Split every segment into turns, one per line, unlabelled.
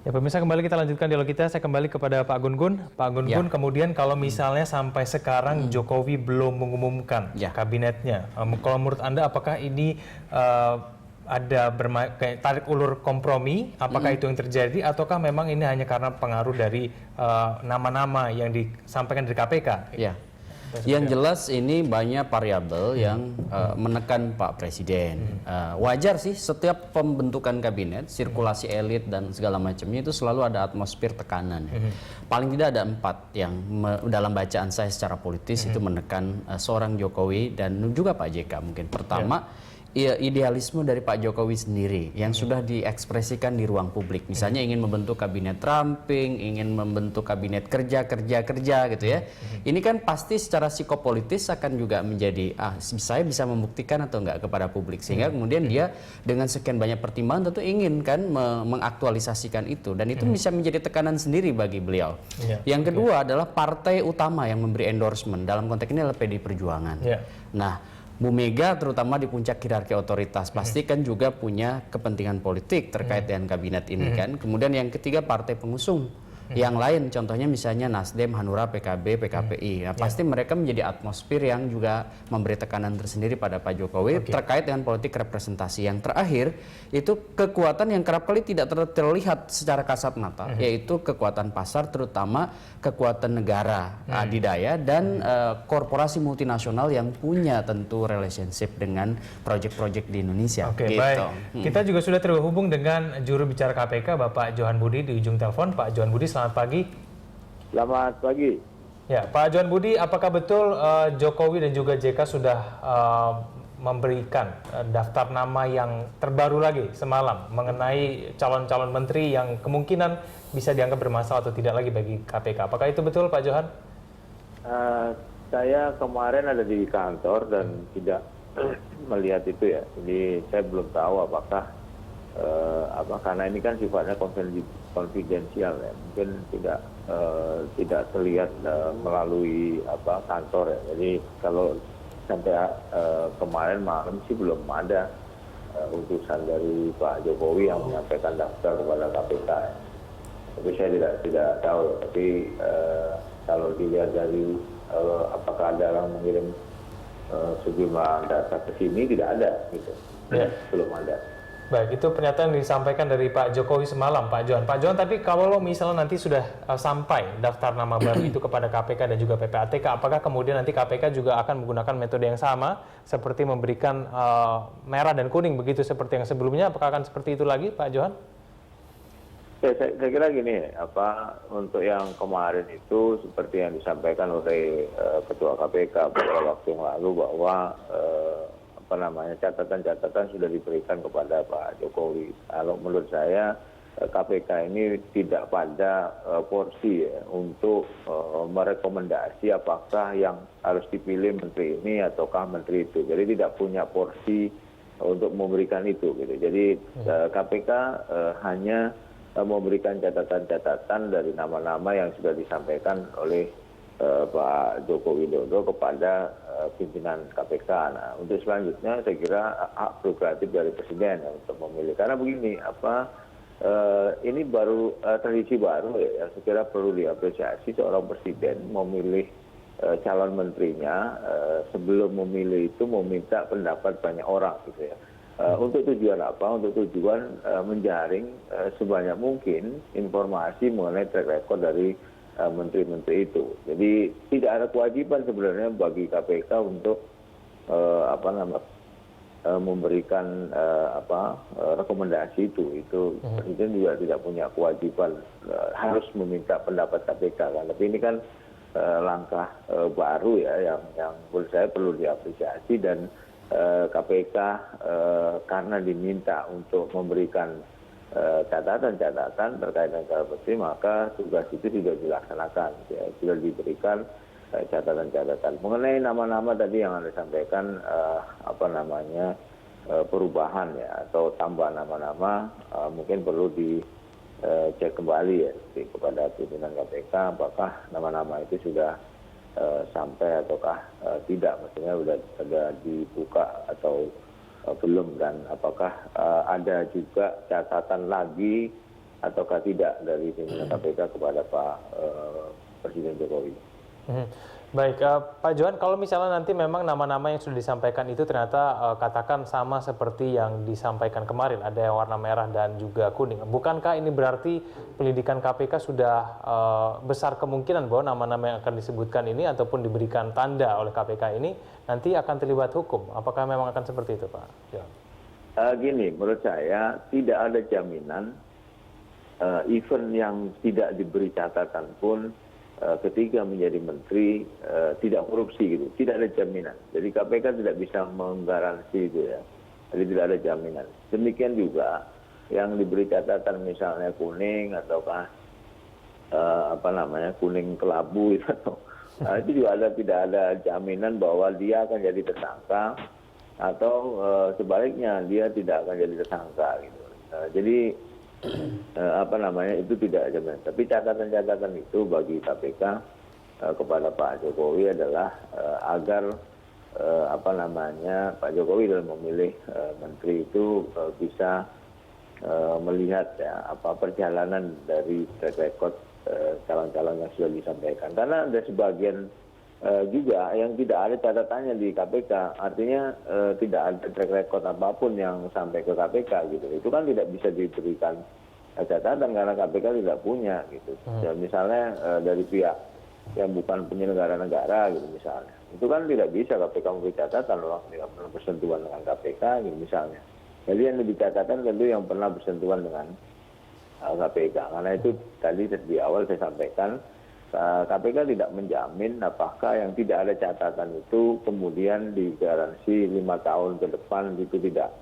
Ya pemirsa, kembali kita lanjutkan dialog kita. Saya kembali kepada Pak Gun-Gun. Pak Gun-Gun, kemudian kalau misalnya sampai sekarang Jokowi belum mengumumkan kabinetnya, kalau menurut Anda apakah ini ada kayak tarik ulur kompromi? Apakah itu yang terjadi ataukah memang ini hanya karena pengaruh dari nama-nama yang disampaikan dari KPK?
Ya. Yang jelas ini banyak variabel yang menekan Pak Presiden. Wajar sih setiap pembentukan kabinet, sirkulasi elit dan segala macamnya itu selalu ada atmosfer tekanan. Paling tidak ada 4 yang dalam bacaan saya secara politis itu menekan seorang Jokowi dan juga Pak JK mungkin. Pertama, idealisme dari Pak Jokowi sendiri yang sudah diekspresikan di ruang publik. Misalnya ingin membentuk kabinet ramping, ingin membentuk kabinet kerja gitu ya. Ini kan pasti secara psikopolitis akan juga menjadi saya bisa membuktikan atau enggak kepada publik. Sehingga kemudian dia dengan sekian banyak pertimbangan tentu ingin kan mengaktualisasikan itu dan itu bisa menjadi tekanan sendiri bagi beliau. Yang kedua adalah partai utama yang memberi endorsement. Dalam konteks ini adalah PDI Perjuangan. Nah, Bu Mega terutama di puncak hierarki otoritas pasti kan juga punya kepentingan politik terkait dengan kabinet ini kan. Kemudian yang ketiga partai pengusung yang lain, contohnya misalnya Nasdem, Hanura, PKB, PKPI. Nah, pasti mereka menjadi atmosfer yang juga memberi tekanan tersendiri pada Pak Jokowi terkait dengan politik representasi. Yang terakhir itu kekuatan yang kerap kali tidak terlihat secara kasat mata, yaitu kekuatan pasar, terutama kekuatan negara adidaya dan korporasi multinasional yang punya tentu relationship dengan proyek-proyek di Indonesia.
Oke, baik. Kita juga sudah terhubung dengan juru bicara KPK, Bapak Johan Budi di ujung telepon. Pak Johan Budi, selamat pagi.
Selamat pagi.
Ya, Pak Johan Budi, apakah betul Jokowi dan juga JK sudah memberikan daftar nama yang terbaru lagi semalam mengenai calon-calon menteri yang kemungkinan bisa dianggap bermasalah atau tidak lagi bagi KPK? Apakah itu betul, Pak Johan?
Saya kemarin ada di kantor dan tidak melihat itu ya. Jadi saya belum tahu apakah karena ini kan sifatnya konfidensial ya, mungkin tidak terlihat melalui kantor ya. Jadi kalau sampai kemarin malam sih belum ada utusan dari Pak Jokowi yang menyampaikan daftar kepada KPK ya. Tapi saya tidak tahu. Tapi kalau dilihat dari apakah ada orang mengirim sejumlah data ke sini, tidak ada gitu. Belum ada.
Baik, itu pernyataan yang disampaikan dari Pak Jokowi semalam, Pak Johan. Pak Johan, tapi kalau misalnya nanti sudah sampai daftar nama baru itu kepada KPK dan juga PPATK, apakah kemudian nanti KPK juga akan menggunakan metode yang sama, seperti memberikan merah dan kuning, begitu seperti yang sebelumnya? Apakah akan seperti itu lagi, Pak Johan?
Ya, saya kira gini, untuk yang kemarin itu seperti yang disampaikan oleh Ketua KPK beberapa waktu yang lalu bahwa catatan-catatan sudah diberikan kepada Pak Jokowi. Kalau menurut saya KPK ini tidak pada porsi ya, untuk merekomendasi apakah yang harus dipilih menteri ini ataukah menteri itu. Jadi tidak punya porsi untuk memberikan itu gitu. Jadi KPK hanya memberikan catatan-catatan dari nama-nama yang sudah disampaikan oleh Pak Joko Widodo kepada pimpinan KPK. Nah, untuk selanjutnya saya kira hak prerogatif dari Presiden ya, untuk memilih. Karena begini, ini baru tradisi baru ya, saya kira perlu diapresiasi seorang Presiden memilih calon menterinya sebelum memilih itu meminta pendapat banyak orang gitu ya. Untuk tujuan apa? Untuk tujuan menjaring sebanyak mungkin informasi mengenai track record dari menteri-menteri itu. Jadi tidak ada kewajiban sebenarnya bagi KPK untuk memberikan rekomendasi itu. Itu Presiden juga tidak punya kewajiban harus meminta pendapat KPK kan. Tapi ini kan langkah baru ya yang menurut saya perlu diapresiasi dan KPK karena diminta untuk memberikan catatan-catatan terkait dengan calon menteri, maka tugas itu sudah dilaksanakan ya, sudah diberikan catatan-catatan mengenai nama-nama tadi yang Anda sampaikan perubahan ya atau tambahan nama-nama, mungkin perlu dicek kembali ya kepada pimpinan KPK apakah nama-nama itu sudah sampai ataukah tidak, maksudnya sudah dibuka atau belum, dan apakah ada juga catatan lagi ataukah tidak dari pimpinan KPK kepada Pak Presiden Jokowi.
Baik, Pak Johan, kalau misalnya nanti memang nama-nama yang sudah disampaikan itu ternyata katakan sama seperti yang disampaikan kemarin, ada yang warna merah dan juga kuning. Bukankah ini berarti penyidikan KPK sudah besar kemungkinan bahwa nama-nama yang akan disebutkan ini ataupun diberikan tanda oleh KPK ini nanti akan terlibat hukum? Apakah memang akan seperti itu, Pak Johan?
Gini, menurut saya tidak ada jaminan event yang tidak diberi catatan pun ketika menjadi menteri tidak korupsi gitu, tidak ada jaminan. Jadi KPK tidak bisa menggaransi itu ya. Jadi tidak ada jaminan. Demikian juga yang diberi catatan misalnya kuning ataukah kuning kelabu itu juga tidak ada jaminan bahwa dia akan jadi tersangka atau sebaliknya dia tidak akan jadi tersangka gitu. Jadi itu tidak jaminan. Tapi catatan-catatan itu bagi KPK kepada Pak Jokowi adalah agar Pak Jokowi dalam memilih menteri itu bisa melihat ya perjalanan dari track record calon-calon yang sudah disampaikan. Karena ada sebagian juga yang tidak ada catatannya di KPK, artinya tidak ada track record apapun yang sampai ke KPK gitu. Itu kan tidak bisa diberikan catatan karena KPK tidak punya gitu. Ya, misalnya dari pihak yang bukan penyelenggara negara gitu misalnya, itu kan tidak bisa KPK memberi catatan loh, tidak pernah bersentuhan dengan KPK gitu misalnya. Jadi yang lebih catatan tentu yang pernah bersentuhan dengan KPK. Karena itu tadi di awal saya sampaikan, KPK tidak menjamin apakah yang tidak ada catatan itu kemudian digaransi 5 tahun ke depan itu tidak.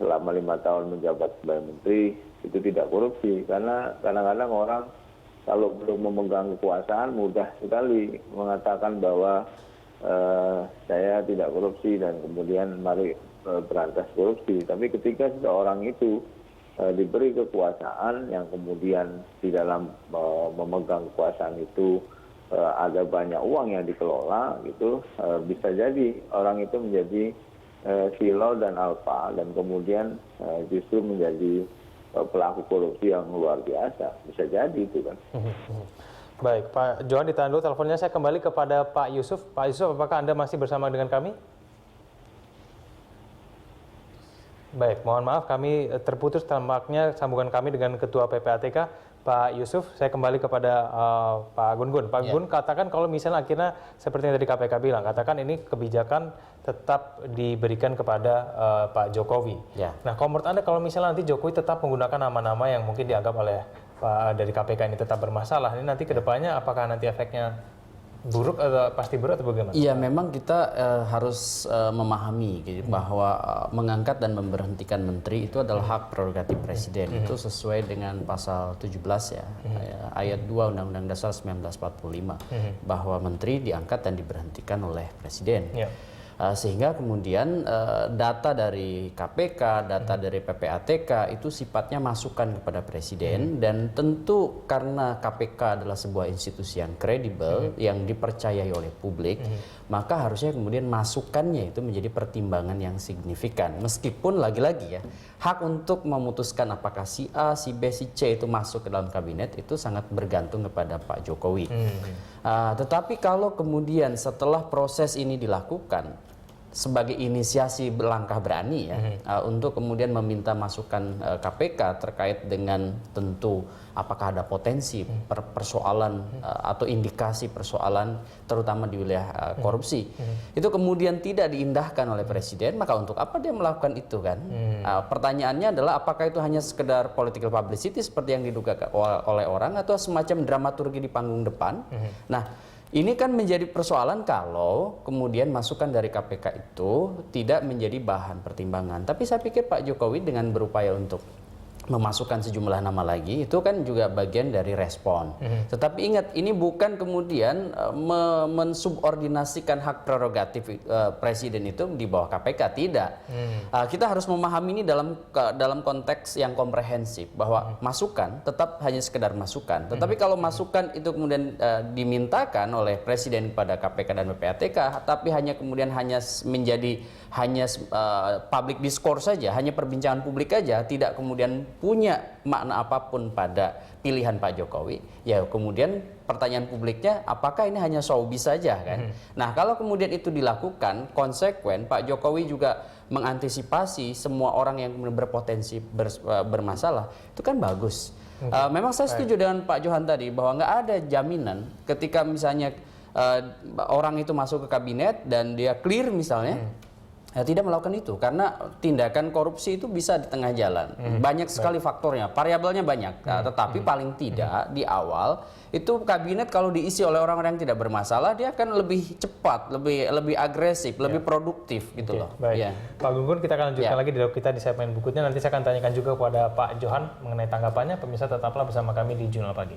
Selama 5 tahun menjabat sebagai menteri itu tidak korupsi. Karena kadang-kadang orang kalau belum memegang kekuasaan mudah sekali mengatakan bahwa saya tidak korupsi dan kemudian mari berantas korupsi. Tapi ketika seseorang itu diberi kekuasaan yang kemudian di dalam memegang kekuasaan itu ada banyak uang yang dikelola gitu, bisa jadi orang itu menjadi silau dan alfa dan kemudian justru menjadi pelaku korupsi yang luar biasa, bisa jadi itu kan.
Baik, Pak Johan ditahan dulu teleponnya, saya kembali kepada Pak Yusuf. Pak Yusuf, apakah Anda masih bersama dengan kami? Baik, mohon maaf kami terputus tampaknya sambungan kami dengan Ketua PPATK, Pak Yusuf. Saya kembali kepada Pak Gun-Gun. Pak Gun, katakan kalau misalnya akhirnya seperti yang tadi KPK bilang, katakan ini kebijakan tetap diberikan kepada Pak Jokowi. Nah, kalau menurut Anda kalau misalnya nanti Jokowi tetap menggunakan nama-nama yang mungkin dianggap oleh dari KPK ini tetap bermasalah, ini nanti kedepannya apakah nanti efeknya buruk atau pasti buruk atau bagaimana? Iya,
memang kita harus memahami gitu, bahwa mengangkat dan memberhentikan menteri itu adalah hak prerogatif presiden. Itu sesuai dengan pasal 17 ya, ayat 2 Undang-Undang Dasar 1945, bahwa menteri diangkat dan diberhentikan oleh presiden. Sehingga kemudian data dari KPK, data dari PPATK itu sifatnya masukan kepada presiden, dan tentu karena KPK adalah sebuah institusi yang kredibel, yang dipercayai oleh publik, maka harusnya kemudian masukannya itu menjadi pertimbangan yang signifikan. Meskipun lagi-lagi ya, hak untuk memutuskan apakah si A, si B, si C itu masuk ke dalam kabinet itu sangat bergantung kepada Pak Jokowi. Tetapi kalau kemudian setelah proses ini dilakukan sebagai inisiasi langkah berani ya, untuk kemudian meminta masukan KPK terkait dengan tentu apakah ada potensi persoalan atau indikasi persoalan terutama di wilayah korupsi, itu kemudian tidak diindahkan oleh presiden, maka untuk apa dia melakukan itu kan? Pertanyaannya adalah apakah itu hanya sekedar political publicity seperti yang diduga oleh orang, atau semacam dramaturgi di panggung depan? Nah, ini kan menjadi persoalan kalau kemudian masukan dari KPK itu tidak menjadi bahan pertimbangan. Tapi saya pikir Pak Jokowi dengan berupaya untuk memasukkan sejumlah nama lagi itu kan juga bagian dari respon. Tetapi ingat, ini bukan kemudian mensubordinasikan hak prerogatif presiden itu di bawah KPK, tidak. Kita harus memahami ini dalam konteks yang komprehensif, bahwa masukan tetap hanya sekedar masukan. Tetapi kalau masukan itu kemudian dimintakan oleh presiden kepada KPK dan PPATK, tapi kemudian hanya menjadi public discourse saja, hanya perbincangan publik saja, tidak kemudian punya makna apapun pada pilihan Pak Jokowi, ya kemudian pertanyaan publiknya apakah ini hanya showbiz saja kan? Nah kalau kemudian itu dilakukan konsekuen, Pak Jokowi juga mengantisipasi semua orang yang berpotensi bermasalah, itu kan bagus. Memang saya setuju dengan Pak Johan tadi bahwa nggak ada jaminan ketika misalnya orang itu masuk ke kabinet dan dia clear misalnya. Tidak melakukan itu karena tindakan korupsi itu bisa di tengah jalan. Banyak sekali faktornya, variabelnya banyak. Tetapi paling tidak di awal itu kabinet kalau diisi oleh orang-orang yang tidak bermasalah, dia akan lebih cepat, lebih agresif, lebih produktif gitu loh.
Baik. Pak Gun-Gun, kita akan lanjutkan lagi dialog kita di segmen berikutnya. Nanti saya akan tanyakan juga kepada Pak Johan mengenai tanggapannya. Pemirsa tetaplah bersama kami di Jurnal Pagi.